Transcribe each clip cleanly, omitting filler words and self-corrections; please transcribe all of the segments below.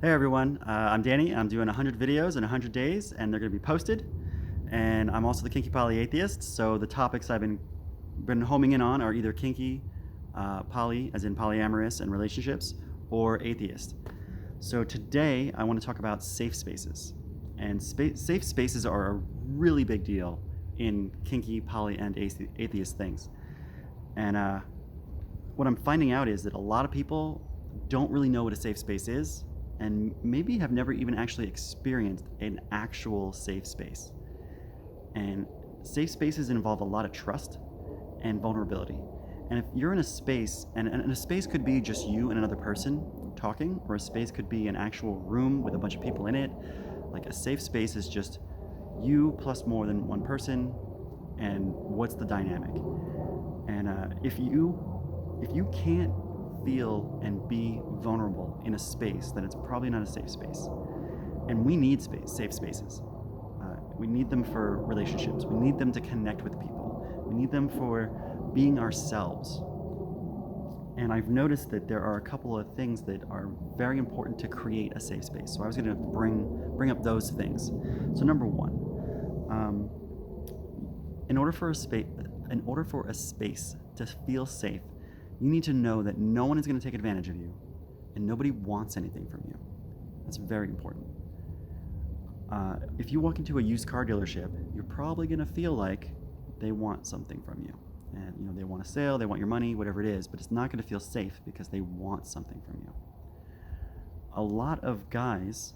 Hey everyone, I'm Danny. I'm doing 100 videos in 100 days, and they're going to be posted. And I'm also the Kinky Poly Atheist, so the topics I've been homing in on are either kinky, poly, as in polyamorous and relationships, or atheist. So today I want to talk about safe spaces. And safe spaces are a really big deal in kinky, poly, and atheist things. And what I'm finding out is that a lot of people don't really know what a safe space is, and maybe have never even actually experienced an actual safe space. And safe spaces involve a lot of trust and vulnerability. And if you're in a space, and a space could be just you and another person talking, or a space could be an actual room with a bunch of people in it. Like a safe space is just you plus more than one person, and what's the dynamic? And if you can't feel and be vulnerable in a space, then it's probably not a safe space. And we need safe spaces. We need them for relationships. We need them to connect with people. We need them for being ourselves. And I've noticed that there are a couple of things that are very important to create a safe space. So I was going to bring up those things. So number one, in order for a space to feel safe, you need to know that no one is going to take advantage of you, and nobody wants anything from you. That's very important. If you walk into a used car dealership, you're probably going to feel like they want something from you, and they want a sale, they want your money, whatever it is. But it's not going to feel safe because they want something from you. A lot of guys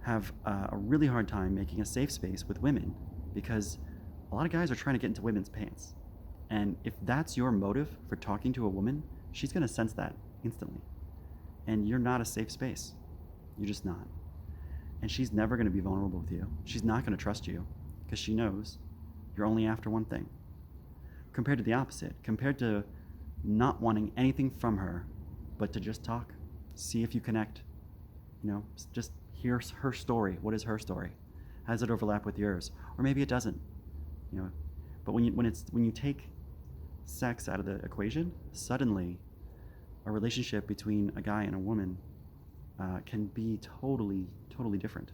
have a really hard time making a safe space with women because a lot of guys are trying to get into women's pants. And if that's your motive for talking to a woman, she's going to sense that instantly. And you're not a safe space. You're just not. And she's never going to be vulnerable with you. She's not going to trust you because she knows you're only after one thing. Compared to the opposite, compared to not wanting anything from her, but to just talk, see if you connect. Just hear her story. What is her story? How does it overlap with yours? Or maybe it doesn't. But when you take sex out of the equation, suddenly a relationship between a guy and a woman can be totally different.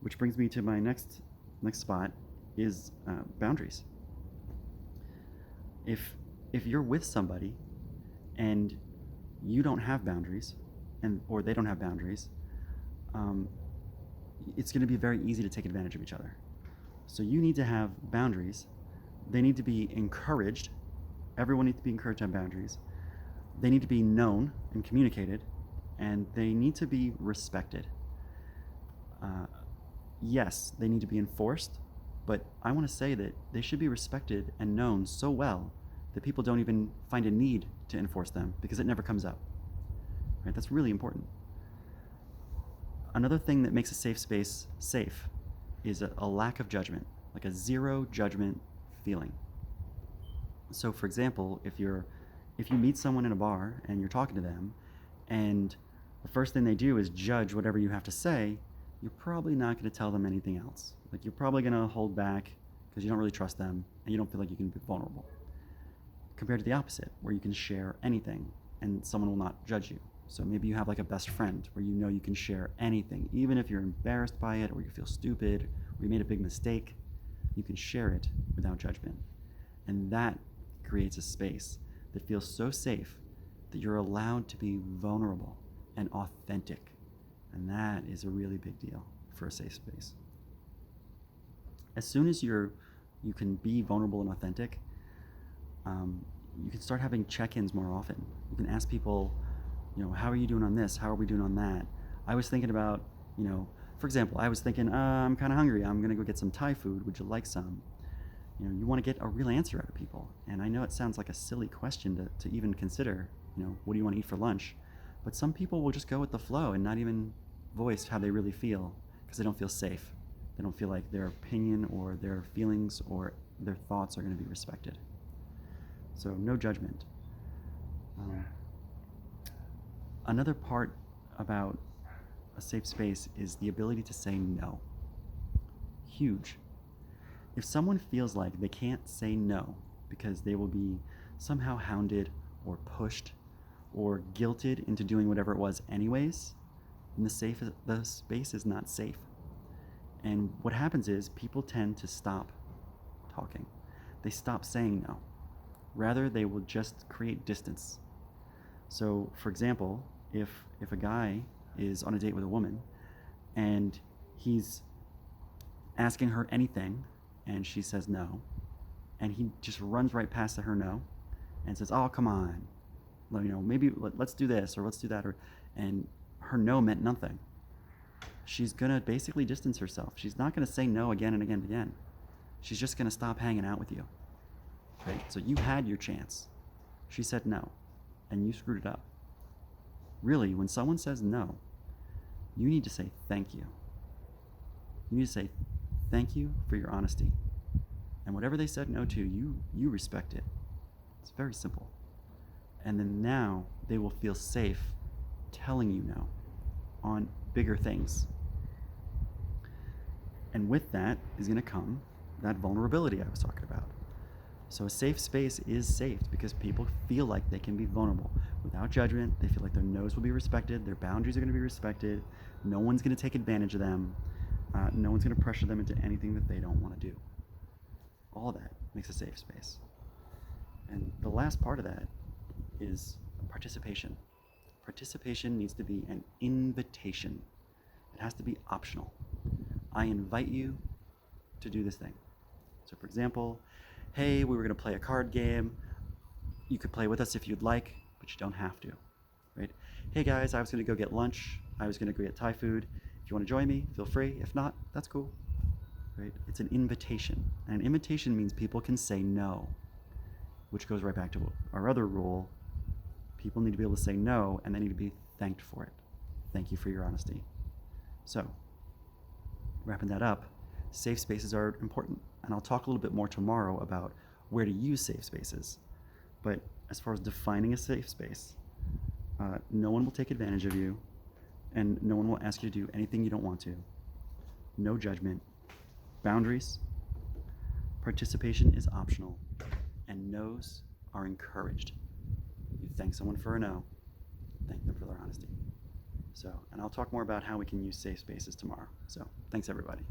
Which brings me to my next spot is boundaries. If you're with somebody and you don't have boundaries, or they don't have boundaries, it's going to be very easy to take advantage of each other. So you need to have boundaries. They need to be encouraged. Everyone needs to be encouraged to have boundaries. They need to be known and communicated, and they need to be respected. Yes, they need to be enforced, but I want to say that they should be respected and known so well that people don't even find a need to enforce them because it never comes up. Right? That's really important. Another thing that makes a safe space safe is a lack of judgment, like a zero judgment feeling. So for example, if you meet someone in a bar and you're talking to them, and the first thing they do is judge whatever you have to say, you're probably not going to tell them anything else. Like, you're probably going to hold back because you don't really trust them and you don't feel like you can be vulnerable. Compared to the opposite, where you can share anything and someone will not judge you. So maybe you have like a best friend where you can share anything, even if you're embarrassed by it, or you feel stupid, or you made a big mistake, you can share it without judgment. And that creates a space that feels so safe that you're allowed to be vulnerable and authentic. And that is a really big deal for a safe space. As soon as you can be vulnerable and authentic, you can start having check-ins more often. You can ask people, how are you doing on this? How are we doing on that? I was thinking about, for example, I'm kind of hungry. I'm going to go get some Thai food. Would you like some? You want to get a real answer out of people. And I know it sounds like a silly question to even consider, what do you want to eat for lunch? But some people will just go with the flow and not even voice how they really feel because they don't feel safe. They don't feel like their opinion or their feelings or their thoughts are going to be respected. So no judgment. Another part about a safe space is the ability to say no. Huge. If someone feels like they can't say no because they will be somehow hounded or pushed or guilted into doing whatever it was anyways, then the space is not safe. And what happens is people tend to stop talking. They stop saying no. Rather, they will just create distance. So, for example, if a guy is on a date with a woman and he's asking her anything and she says no, and he just runs right past her no and says, "Oh, come on, maybe let's do this or let's do that," and her no meant nothing. She's gonna basically distance herself. She's not gonna say no again and again and again. She's just gonna stop hanging out with you. Right? So you had your chance. She said no, and you screwed it up. Really, when someone says no, you need to say thank you. You need to say thank you for your honesty. And whatever they said no to, you respect it. It's very simple. And then now they will feel safe telling you no on bigger things. And with that is going to come that vulnerability I was talking about. So a safe space is safe because people feel like they can be vulnerable without judgment. They feel like their nose will be respected, their boundaries are going to be respected, no one's going to take advantage of them, no one's going to pressure them into anything that they don't want to do. All of that makes a safe space. And the last part of that is participation. Participation needs to be an invitation. It has to be optional. I invite you to do this thing. So for example, hey, we were going to play a card game. You could play with us if you'd like, but you don't have to, right? Hey guys, I was going to go get lunch. I was going to go get Thai food. If you want to join me, feel free. If not, that's cool, right? It's an invitation. And an invitation means people can say no, which goes right back to our other rule. People need to be able to say no, and they need to be thanked for it. Thank you for your honesty. So, wrapping that up, safe spaces are important. And I'll talk a little bit more tomorrow about where to use safe spaces. But as far as defining a safe space, no one will take advantage of you, and no one will ask you to do anything you don't want to. No judgment. Boundaries. Participation is optional, and no's are encouraged. You thank someone for a no, thank them for their honesty. So, and I'll talk more about how we can use safe spaces tomorrow. So, thanks everybody.